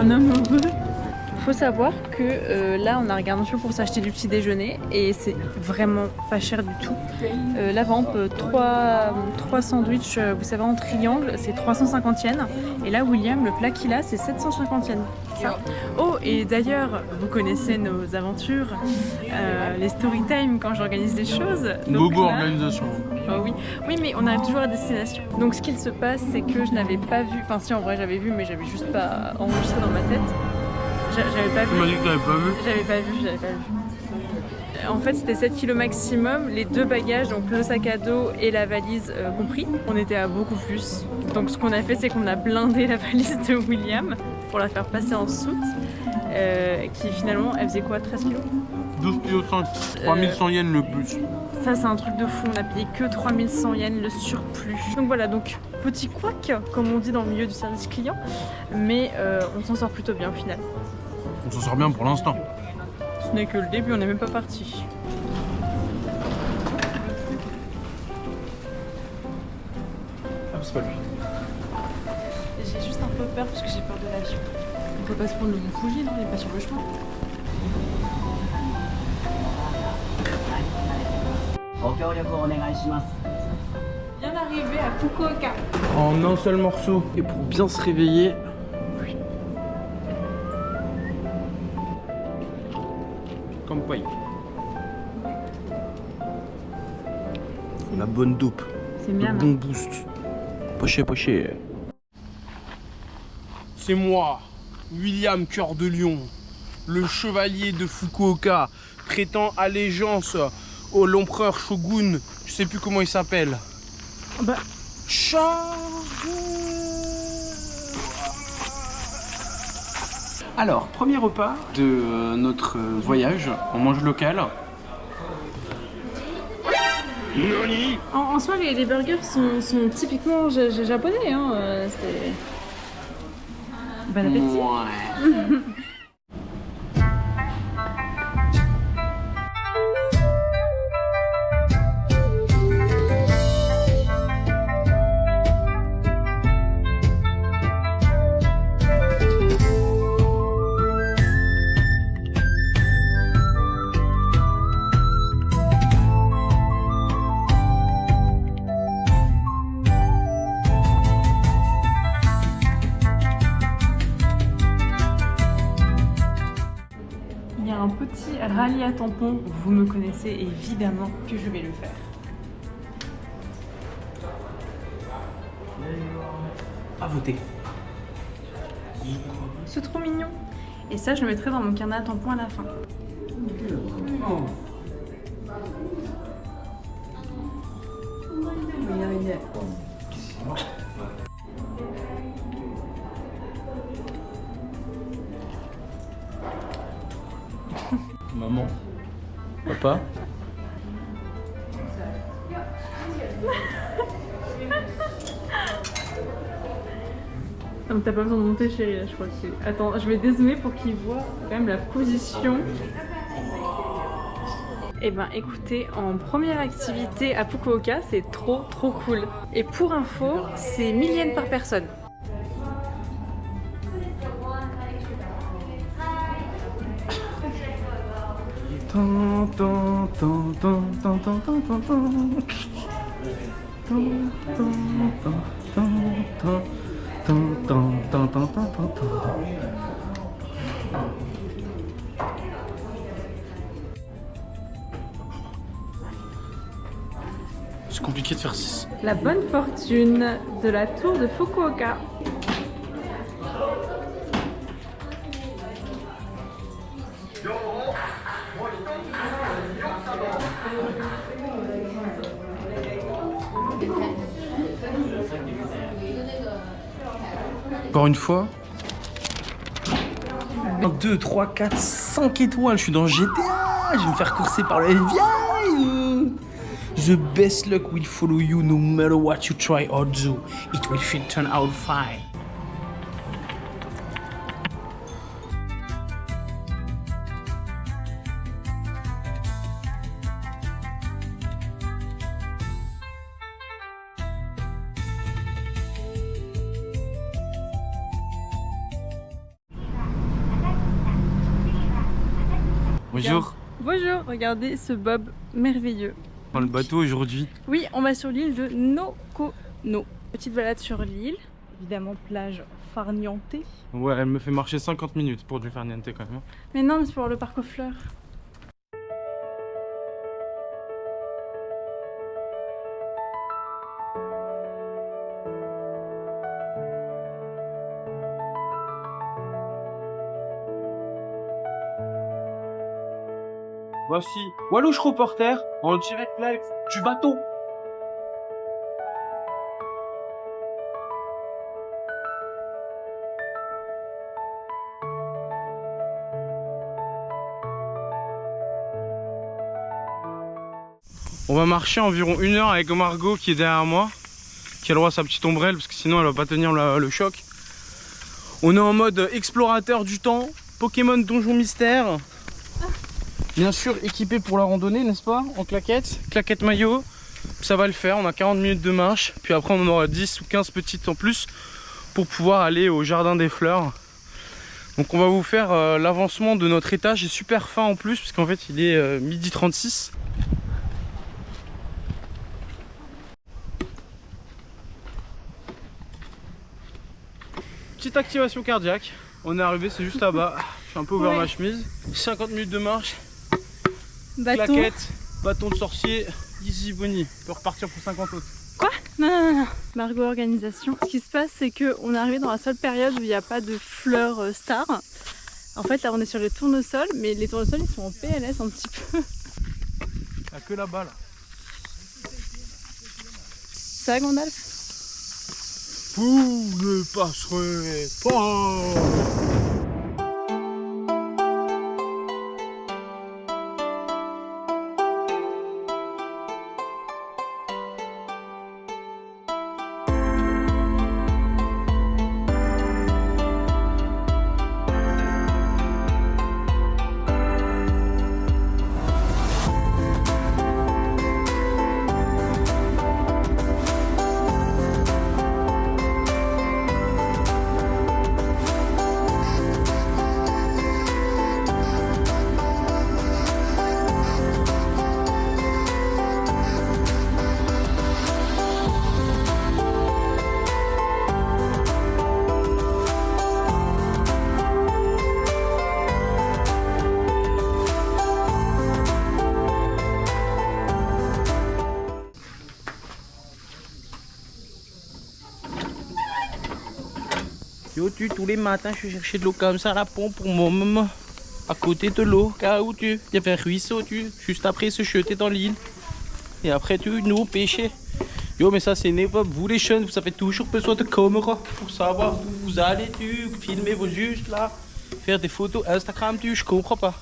Un homme heureux. Faut savoir que là on a regardé un peu pour s'acheter du petit déjeuner et c'est vraiment pas cher du tout. Là par exemple 3 sandwichs, vous savez en triangle, c'est 350 yens. Et là William, le plat qu'il a c'est 750 yens. Ça. Oh et d'ailleurs vous connaissez nos aventures, les story time quand j'organise des choses. Gogo organisation. Oh oui. Oui mais on arrive toujours à destination. Donc ce qu'il se passe c'est que je n'avais pas vu, enfin si en vrai j'avais vu mais j'avais juste pas enregistré dans ma tête. J'avais pas vu. Tu m'as dit que t'avais pas vu. J'avais pas vu. En fait, c'était 7 kg maximum, les 2 bagages, donc le sac à dos et la valise compris. On était à beaucoup plus. Donc ce qu'on a fait, c'est qu'on a blindé la valise de William pour la faire passer en soute. Qui finalement, elle faisait quoi, 13 kg 12 kg 5, 3100 yens le plus. Ça, c'est un truc de fou. On a payé que 3100 yens le surplus. Donc voilà, donc petit couac, comme on dit dans le milieu du service client. Mais on s'en sort plutôt bien au final. On s'en sort bien pour l'instant. Ce n'est que le début, on n'est même pas parti. Ah, c'est pas lui. J'ai juste un peu peur parce que j'ai peur de l'avion. On peut pas se prendre le Mont Fuji, non? Il est pas sur le chemin. Bien arrivé à Fukuoka. En un seul morceau. Et pour bien se réveiller. Kampai. La bonne dope. C'est Le miam. bon boost. Poché. C'est moi, William Cœur de Lion, le chevalier de Fukuoka, prêtant allégeance au l'empereur Shogun, je sais plus comment il s'appelle. Bah. Alors, premier repas de notre voyage, on mange local. En soi, les burgers sont typiquement japonais. Hein. C'est... Bon appétit. Ouais. Un petit rallye à tampons, vous me connaissez évidemment que je vais le faire. À voter. C'est trop mignon. Et ça, je le mettrai dans mon carnet à tampons à la fin. Maman. Papa. Non, t'as pas besoin de monter, chérie, là, je crois que... Attends, je vais dézoomer pour qu'il voit quand même la position. Eh ben, écoutez, en première activité à Fukuoka, c'est trop cool. Et pour info, c'est 1000 yens par personne. C'est compliqué de faire 6. La bonne fortune de la tour de Fukuoka. Encore une fois. 1, 2, 3, 4, 5 étoiles. Je suis dans GTA. Je vais me faire courser par le FBI. The best luck will follow you no matter what you try or do. It will turn out fine. Bonjour. Bonjour, regardez ce bob merveilleux. Dans le bateau aujourd'hui. Oui, on va sur l'île de Nokono. Petite balade sur l'île, évidemment plage farnientée. Ouais, elle me fait marcher 50 minutes pour du farniente quand même. Mais non, mais c'est pour le parc aux fleurs. Voici Walouche Reporter en direct live du bateau. On va marcher environ 1 heure avec Margot qui est derrière moi, qui a le droit à sa petite ombrelle parce que sinon elle va pas tenir le choc. On est en mode explorateur du temps, Pokémon Donjon Mystère. Bien sûr équipé pour la randonnée, n'est-ce pas? En claquette maillot, ça va le faire, on a 40 minutes de marche, puis après on en aura 10 ou 15 petites en plus pour pouvoir aller au jardin des fleurs. Donc on va vous faire l'avancement de notre étage, j'ai super faim en plus, parce qu'en fait il est 12h36. Petite activation cardiaque, on est arrivé, c'est juste là-bas, je suis un peu ouvert ma chemise, 50 minutes de marche. Bateau. Claquette, bâton de sorcier, easy Bonnie. On peut repartir pour 50 autres. Quoi? Non. Margot organisation. Ce qui se passe, c'est qu'on est arrivé dans la seule période où il n'y a pas de fleurs stars. En fait, là, on est sur les tournesols, mais les tournesols, ils sont en PLS un petit peu. Il n'y a que là-bas, là. Ça va, Gandalf? Vous ne passerez pas. Yo, tous les matins, je vais chercher de l'eau comme ça à la pompe pour mon maman. À côté de l'eau, car où il y avait un ruisseau, juste après se jeter dans l'île. Et après, nous pêcher. Yo, mais ça, c'est pas vous les jeunes, vous avez toujours besoin de caméra pour savoir où vous allez, filmer vos juste là, faire des photos Instagram, je comprends pas.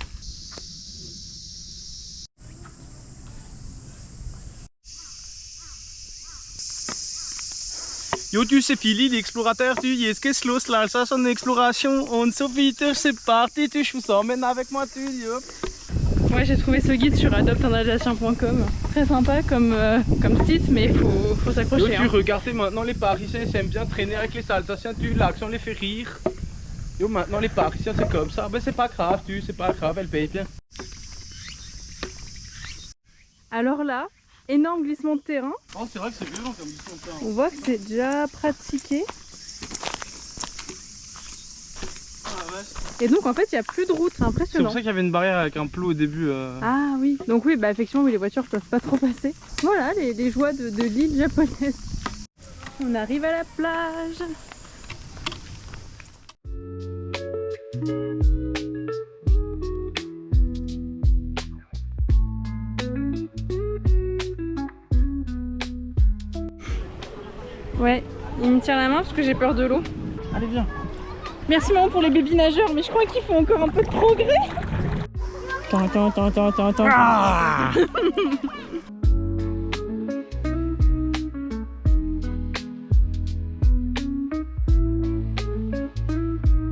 Yo, c'est Philly, l'explorateur, est-ce que c'est los, l'Alsace en exploration, on so vite, c'est parti, je vous emmène avec moi, yo. Moi, j'ai trouvé ce guide sur adopteunalsacien.com. Très sympa comme site, mais il faut s'accrocher. Yo, regardez maintenant les Parisiens, ils aiment bien traîner avec les Alsaciens, l'accent les fait rire. Yo, maintenant les Parisiens, c'est comme ça, ben c'est pas grave, c'est pas grave, elle paye bien. Alors là, énorme glissement de terrain. Oh, c'est vrai que c'est violent comme glissement de terrain. On voit que c'est déjà pratiqué. Et donc en fait il n'y a plus de route, c'est impressionnant. C'est pour ça qu'il y avait une barrière avec un plot au début. Ah oui, donc oui, bah effectivement les voitures peuvent pas trop passer. Voilà les joies de l'île japonaise. On arrive à la plage. Ouais, il me tire la main parce que j'ai peur de l'eau. Allez, viens. Merci maman pour les bébés nageurs, mais je crois qu'il faut encore un peu de progrès. Ah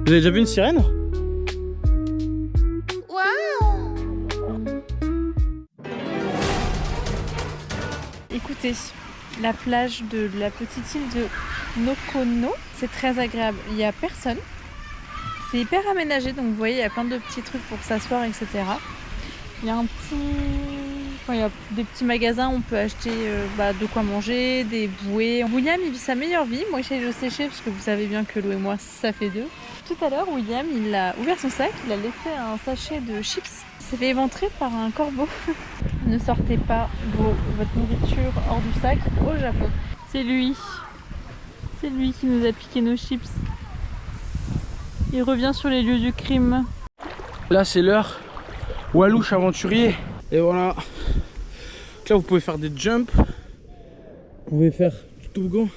Vous avez déjà vu une sirène? Écoutez, la plage de la petite île de Nokono, c'est très agréable. Il n'y a personne. C'est hyper aménagé, donc vous voyez, il y a plein de petits trucs pour s'asseoir, etc. Il y a un petit... Enfin, il y a des petits magasins où on peut acheter de quoi manger, des bouées. William, il vit sa meilleure vie. Moi, j'essaie de le sécher parce que vous savez bien que l'eau et moi, ça fait deux. Tout à l'heure, William, il a ouvert son sac, il a laissé un sachet de chips. Il s'est fait éventrer par un corbeau. Ne sortez pas votre nourriture hors du sac au Japon. C'est lui. C'est lui qui nous a piqué nos chips. Il revient sur les lieux du crime. Là, c'est l'heure Walouche aventurier. Et voilà. Donc là, vous pouvez faire des jumps. Vous pouvez faire du toboggan.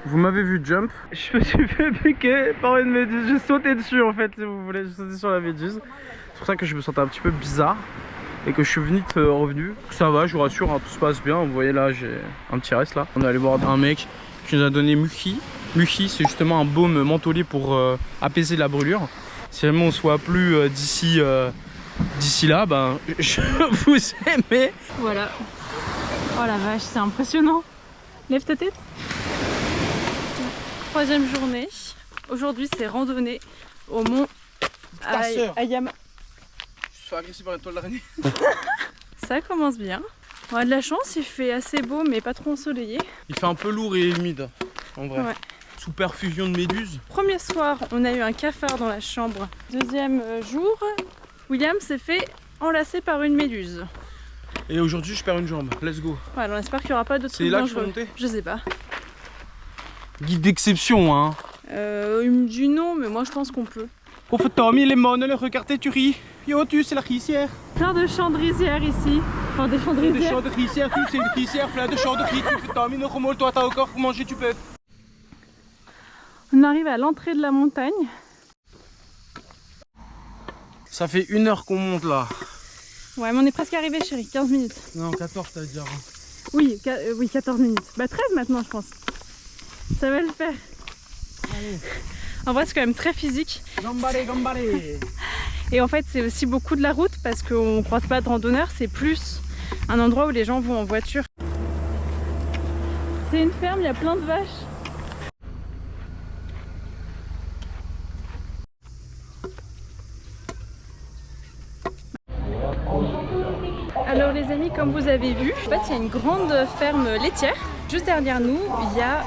Vous m'avez vu jump. Je me suis fait piquer par une méduse. J'ai sauté dessus en fait, si vous voulez. J'ai sauté sur la méduse. C'est pour ça que je me sentais un petit peu bizarre. Et que je suis vite revenu. Ça va, je vous rassure, hein, tout se passe bien. Vous voyez là, j'ai un petit reste là. On est allé voir un mec qui nous a donné Muki. Muki, c'est justement un baume mentholé pour apaiser la brûlure. Si jamais on se voit plus d'ici là, ben je vous aime. Voilà. Oh la vache, c'est impressionnant. Lève ta tête. 3e journée. Aujourd'hui, c'est randonnée au mont Ayama. Je suis agressé par la toile d'araignée. Ça commence bien. On a de la chance, il fait assez beau mais pas trop ensoleillé. Il fait un peu lourd et humide en vrai. Ouais. Sous perfusion de méduses. Premier soir, on a eu un cafard dans la chambre. 2e jour, William s'est fait enlacer par une méduse. Et aujourd'hui, je perds une jambe. Let's go. Voilà, on espère qu'il n'y aura pas d'autres trucs C'est là que je dangereux. peux monter ? Je sais pas. Guide d'exception, hein. Il me dit non, mais moi je pense qu'on peut. Pour Tommy, les mones, le regardez, tu ris. Yo, tu, c'est la rizière. Plein de champs de rizières ici. Enfin, des champs de Des rizières. champs de rizière, tu, c'est une rizière, plein de champs de riz. Tu fais Tommy, ne remole, toi, t'as encore pour manger, tu peux. On arrive à l'entrée de la montagne. Ça fait 1 heure qu'on monte là. Ouais, mais on est presque arrivé, chérie. 15 minutes. Non, 14, t'as dit avant. Oui, oui, 14 minutes. Bah 13 maintenant, je pense. Ça va le faire. Allez. En vrai, c'est quand même très physique. Gambale, gambale. Et en fait, c'est aussi beaucoup de la route parce qu'on ne croise pas de randonneurs. C'est plus un endroit où les gens vont en voiture. C'est une ferme, il y a plein de vaches. Alors les amis, comme vous avez vu, en fait il y a une grande ferme laitière. Juste derrière nous, il y a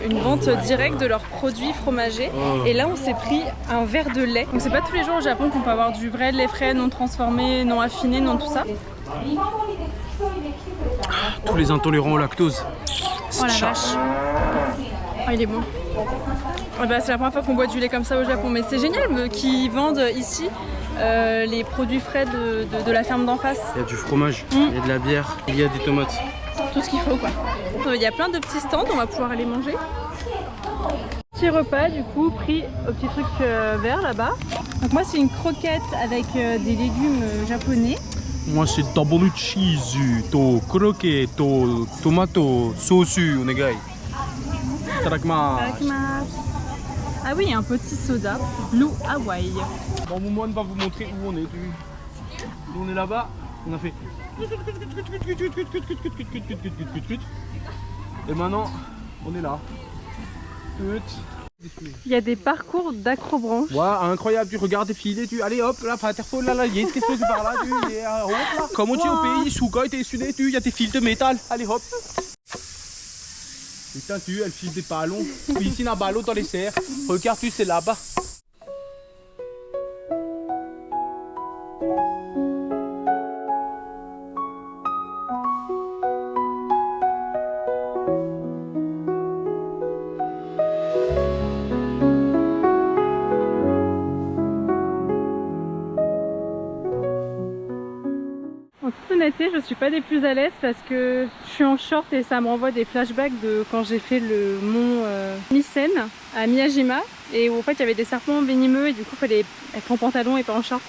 une vente directe de leurs produits fromagers. Et là on s'est pris un verre de lait. Donc c'est pas tous les jours au Japon qu'on peut avoir du vrai lait frais, non transformé, non affiné, non tout ça. Tous les intolérants au lactose. Oh la vache. Oh il est bon. Oh, bah, c'est la première fois qu'on boit du lait comme ça au Japon. Mais c'est génial qu'ils vendent ici les produits frais de la ferme d'en face. Il y a du fromage, il y a de la bière, il y a des tomates. Tout ce qu'il faut quoi. Il y a plein de petits stands, on va pouvoir aller manger. Petit repas du coup pris au petit truc vert là-bas. Donc moi c'est une croquette avec des légumes japonais. Moi c'est double cheese, to croquette, to tomato, sauce, onegai. Tadakimasu. Ah oui, un petit soda, Blue Hawaii. Bon, Moumouan va vous montrer où on est. Nous on est là-bas, on a fait. Et maintenant, on est là. Il y a des parcours d'acrobranche. Ouais, incroyable, tu regardes défiler, tu allez hop, là, Paterfall, là, il y a quelque chose par là, tu et, hop, là. Comme on dit au pays, Suga et Sudé, il y a des fils de métal, allez hop. Putain, elle file des ballons. Puis ici, un ballon dans les serres. Regarde, tu, c'est là-bas. En toute honnêteté, je suis pas des plus à l'aise parce que je suis en short et ça me renvoie des flashbacks de quand j'ai fait le mont Misen à Miyajima et où en fait il y avait des serpents venimeux et du coup il fallait être en pantalon et pas en short.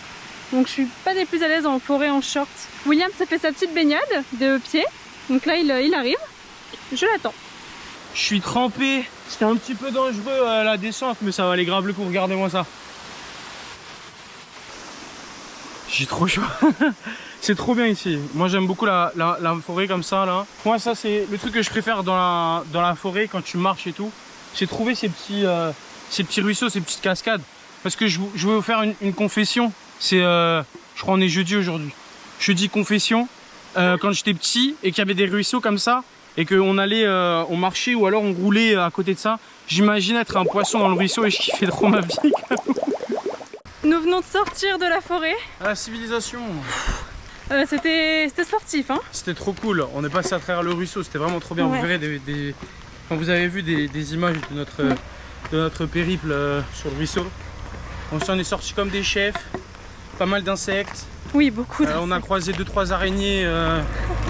Donc je suis pas des plus à l'aise en forêt en short. William s'est fait sa petite baignade de pied, donc là il arrive, je l'attends. Je suis trempé. C'était un petit peu dangereux la descente, mais ça valait grave le coup. Regardez-moi ça. J'ai trop chaud. C'est trop bien ici. Moi j'aime beaucoup la forêt comme ça là. Moi ça c'est le truc que je préfère dans la forêt quand tu marches et tout. C'est trouver ces petits ces petits ruisseaux, ces petites cascades. Parce que je veux vous faire une confession. C'est, je crois on est jeudi aujourd'hui. Jeudi confession. Quand j'étais petit et qu'il y avait des ruisseaux comme ça et qu'on allait, on marchait ou alors on roulait à côté de ça, j'imagine être un poisson dans le ruisseau et je kiffais trop ma vie. Nous venons de sortir de la forêt. À la civilisation. C'était sportif, hein. C'était trop cool. On est passé à travers le ruisseau, c'était vraiment trop bien. Ouais. Vous verrez quand vous avez vu des images de notre périple sur le ruisseau. On s'en est sorti comme des chefs, pas mal d'insectes. Oui, beaucoup. On a croisé 2-3 araignées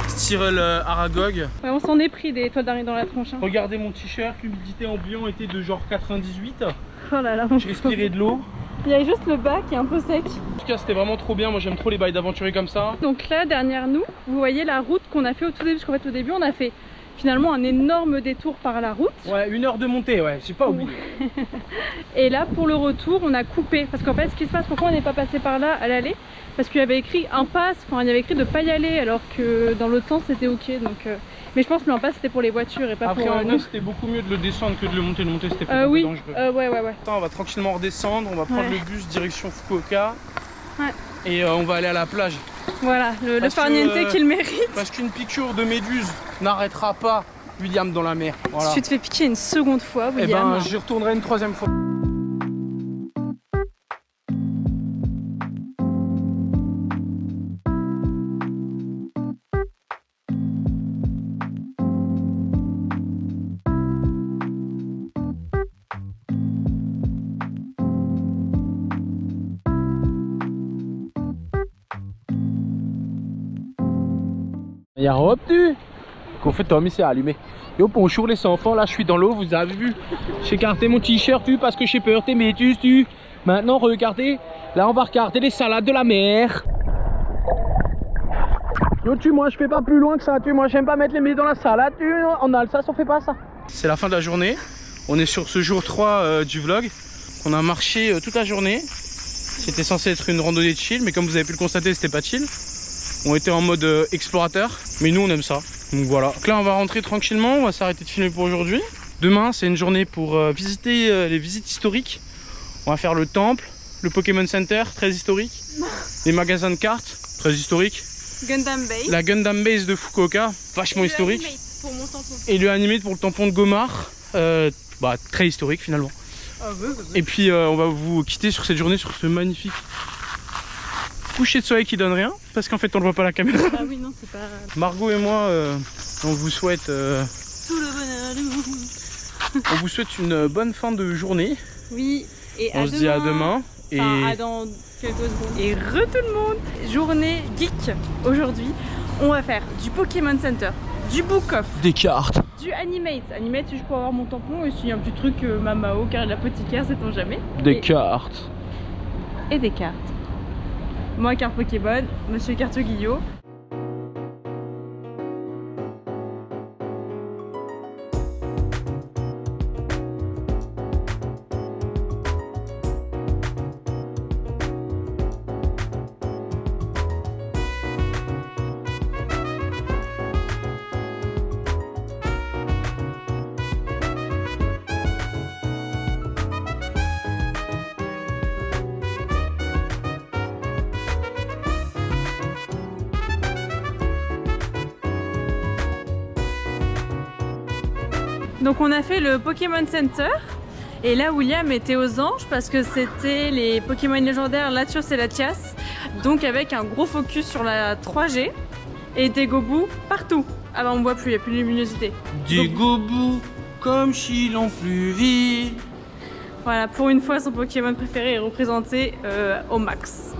Styrel Aragog. Ouais, on s'en est pris des toiles d'araignée dans la tronche. Hein. Regardez mon t-shirt, l'humidité ambiante était de genre 98. Oh là là. J'ai respiré de l'eau. Il y a juste le bas qui est un peu sec. En tout cas, c'était vraiment trop bien. Moi, j'aime trop les bails d'aventuriers comme ça. Donc là, derrière nous, vous voyez la route qu'on a fait au tout début. Parce qu'en fait, au début, on a fait finalement un énorme détour par la route. Ouais, 1 heure de montée, ouais, j'ai pas oublié. Et là, pour le retour, on a coupé. Parce qu'en fait, ce qui se passe, pourquoi on n'est pas passé par là à l'aller? Parce qu'il y avait écrit impasse, enfin il y avait écrit de pas y aller, alors que dans l'autre sens c'était ok. Donc, mais je pense que l'impasse c'était pour les voitures et pas Après, pour en nous. vrai, c'était beaucoup mieux de le descendre que de le monter. Le monter, c'était pas Oui, dangereux. ouais. Attends, on va tranquillement redescendre, on va prendre le bus direction Fukuoka. Ouais. Et on va aller à la plage. Voilà, le Parce que, farniente qu'il mérite. Parce qu'une piqûre de méduse n'arrêtera pas William dans la mer. Voilà. Si tu te fais piquer une seconde fois, Et William. ben, j'y retournerai une 3e fois. Il y a hop tu qu'en fait Tommy s'est allumé. Yo bonjour les enfants, là je suis dans l'eau, vous avez vu. J'ai écarté mon t-shirt tu parce que j'ai peur tes méduses tu. Maintenant regardez, là on va regarder les salades de la mer. Yo tu, moi je fais pas plus loin que ça tu, moi j'aime pas mettre les méduses dans la salade tu, en Alsace on fait pas ça. C'est la fin de la journée, on est sur ce jour 3 du vlog. On a marché toute la journée. C'était censé être une randonnée de chill, mais comme vous avez pu le constater c'était pas chill. On était en mode explorateur, mais nous on aime ça. Donc voilà. Donc là on va rentrer tranquillement, on va s'arrêter de filmer pour aujourd'hui. Demain c'est une journée pour visiter les visites historiques. On va faire le temple, le Pokémon Center, très historique. Les magasins de cartes, très historique. Gundam Base. La Gundam Base de Fukuoka, vachement historique. Pour mon tampon. Et le Animate pour le tampon de Gomar, très historique finalement. Et puis on va vous quitter sur cette journée, sur ce magnifique coucher de soleil qui donne rien, parce qu'en fait on ne voit pas la caméra. Ah oui, non, c'est pas. Margot et moi, on vous souhaite Tout le bonheur du monde. on vous souhaite une bonne fin de journée. Oui, et On se dit à demain. Et Enfin, à dans quelques secondes. Et tout le monde. Journée geek. Aujourd'hui, on va faire du Pokémon Center, du Book Off, des cartes. du Animate. Animate, si je peux avoir mon tampon, et s'il y a un petit truc Mamao, car l'apothicaire, sait-on jamais. Cartes. Et des cartes. Moi, carte Pokémon, Monsieur Carte Guillot. Donc on a fait le Pokémon Center et là William était aux anges parce que c'était les Pokémon légendaires Latios et Latias, donc avec un gros focus sur la 3G et des Gobou partout. Ah bah on voit plus, il n'y a plus de luminosité. Des Gobou comme si l'on plus vite. Voilà, pour une fois son Pokémon préféré est représenté au max.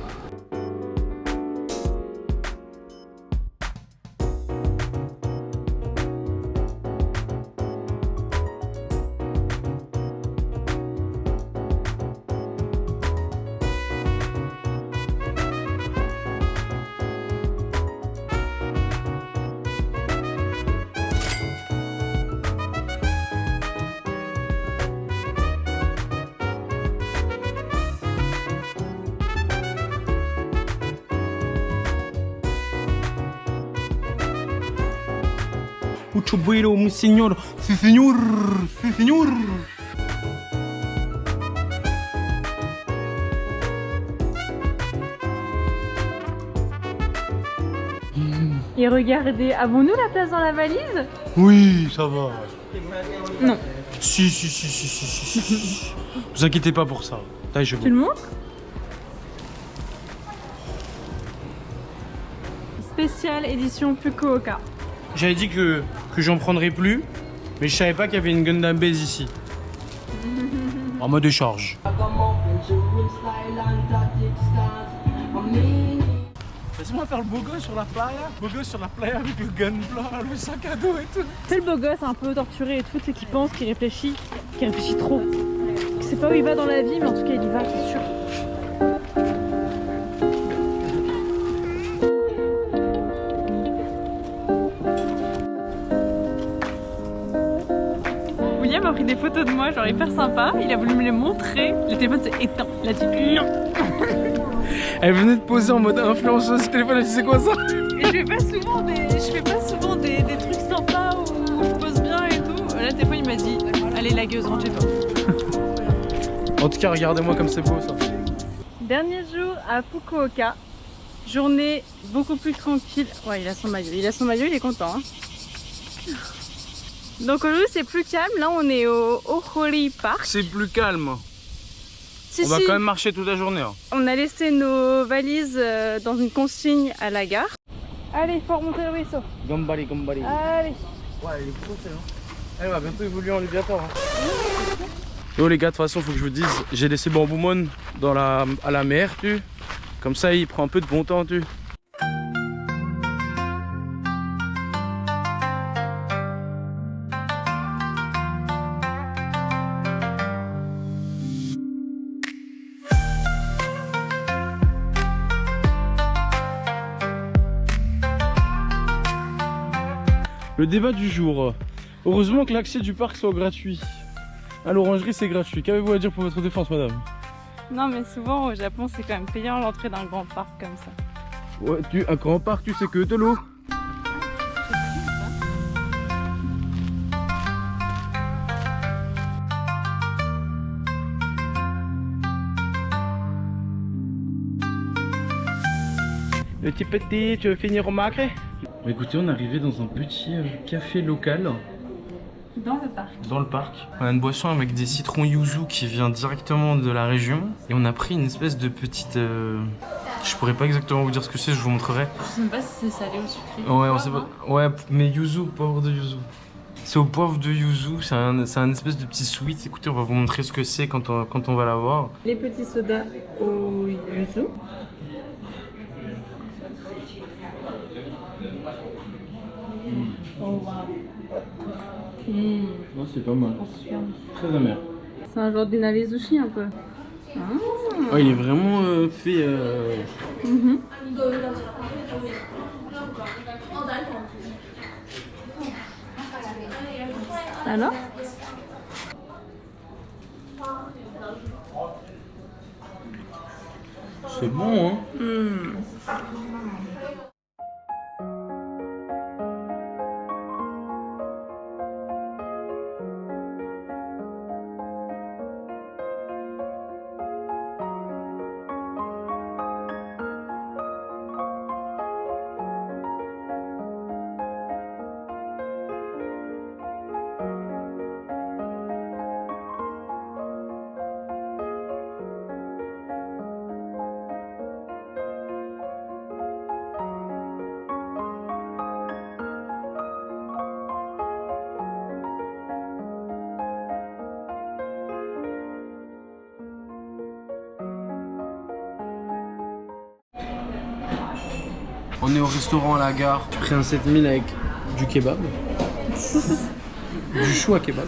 Mucho bueno, mi señor. Sí, señor. Sí, señor. Et regardez, avons-nous la place dans la valise? Oui, ça va. Non. Si. Vous inquiétez pas pour ça. Là, je Tu le montres? Spéciale édition Fukuoka. J'avais dit que j'en prendrais plus, mais je savais pas qu'il y avait une Gundam Base ici. En mode de charge. Laisse-moi faire le beau gosse sur la playa. Beau gosse sur la playa avec le gun blanc, le sac à dos et tout. C'est le beau gosse un peu torturé et tout, c'est qui pense, qui réfléchit trop. Je sais pas où il va dans la vie, mais en tout cas il y va, c'est sûr. William a pris des photos de moi, genre hyper sympa, il a voulu me les montrer, le téléphone s'est éteint, il a dit non. Elle venait de poser en mode influenceuse téléphone, elle dit c'est quoi ça? Et je fais pas souvent des trucs sympas où je pose bien et tout. Là le téléphone il m'a dit allez lagueuse, rentre chez toi. En tout cas regardez-moi comme c'est beau ça. Dernier jour à Fukuoka, journée beaucoup plus tranquille. Ouais, il a son maillot, il est content. Hein. Donc aujourd'hui c'est plus calme, là on est au Ohori Park. C'est plus calme. Si, on va quand même marcher toute la journée. Hein. On a laissé nos valises dans une consigne à la gare. Allez, il faut remonter le ruisseau. Gambari. Allez. Ouais, il est trop hein. Elle va bientôt évoluer en Léviathan. Hein. Yo les gars, de toute façon, faut que je vous dise, j'ai laissé Bamboumon à la mer, tu. Comme ça, il prend un peu de bon temps, tu. Le débat du jour. Heureusement que l'accès du parc soit gratuit. À l'orangerie c'est gratuit. Qu'avez-vous à dire pour votre défense, madame? Non mais souvent au Japon c'est quand même payant l'entrée d'un grand parc comme ça. Ouais, un grand parc tu sais que de l'eau. Le petit, tu veux finir au macré? Écoutez, on est arrivé dans un petit café local. Dans le parc. Dans le parc. On a une boisson avec des citrons yuzu qui vient directement de la région. Et on a pris une espèce de petite... Je pourrais pas exactement vous dire ce que c'est, je vous montrerai. Je sais même pas si c'est salé ou sucré. Ouais, on sait pas. Ouais, mais yuzu, poivre de yuzu. C'est au poivre de yuzu, c'est un espèce de petit sweet. Écoutez, on va vous montrer ce que c'est quand on va l'avoir. Les petits sodas au yuzu. Non, c'est pas mal. Très amer. C'est un genre d'inali sushi un peu. Oh, il est vraiment fait. Alors? C'est bon, hein? On est au restaurant à la gare. J'ai pris un 7000 avec du kebab, du chou à kebab,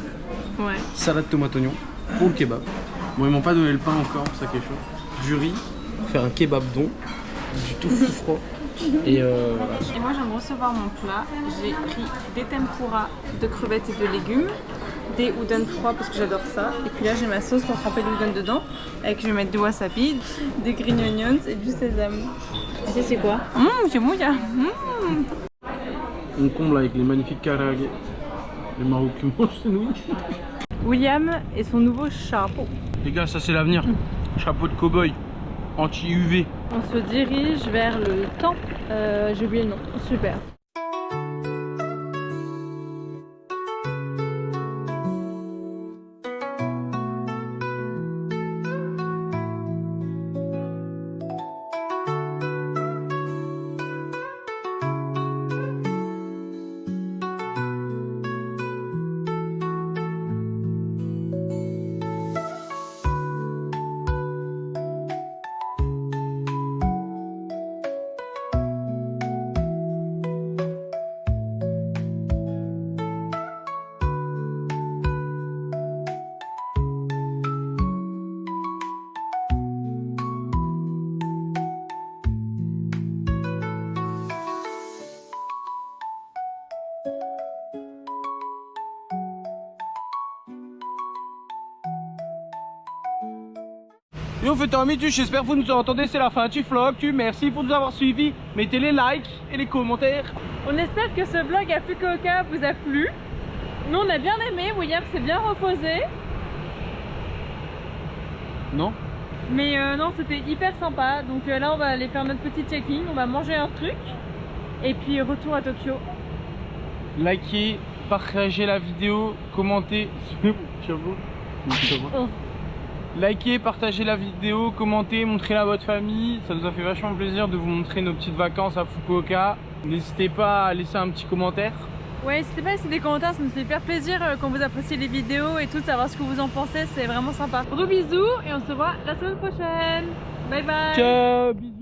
Ouais. salade tomate oignon pour le kebab. Bon, ils m'ont pas donné le pain encore, ça qui est chaud. Du riz pour faire un kebab don, du tofu froid. Et voilà. Et moi, je viens de recevoir mon plat. J'ai pris des tempura de crevettes et de légumes, des udon froids parce que j'adore ça. Et puis là, j'ai ma sauce pour tremper l'udon dedans. Avec, je vais mettre du wasabi, des green onions et du sésame. Et ça, c'est quoi? C'est mouilla. On comble avec les magnifiques karaage. Les Marocains mangent chez nous. William et son nouveau chapeau. Les gars, ça c'est l'avenir. Chapeau de cow-boy, anti-UV. On se dirige vers le temple. J'ai oublié le nom. Super. Yo, faites un mitu, j'espère que vous nous entendez, c'est la fin du vlog. Merci pour nous avoir suivis. Mettez les likes et les commentaires. On espère que ce vlog à Fukuoka vous a plu. Nous on a bien aimé, William s'est bien reposé. Non? Mais non, c'était hyper sympa. Donc là on va aller faire notre petit check-in, on va manger un truc. Et puis retour à Tokyo. Likez, partagez la vidéo, commentez. Oh. Likez, partagez la vidéo, commentez, montrez-la à votre famille. Ça nous a fait vachement plaisir de vous montrer nos petites vacances à Fukuoka. N'hésitez pas à laisser un petit commentaire. Ouais, n'hésitez pas à laisser des commentaires, ça nous fait hyper plaisir quand vous appréciez les vidéos et tout, de savoir ce que vous en pensez, c'est vraiment sympa. Gros bisous et on se voit la semaine prochaine. Bye bye. Ciao, bisous.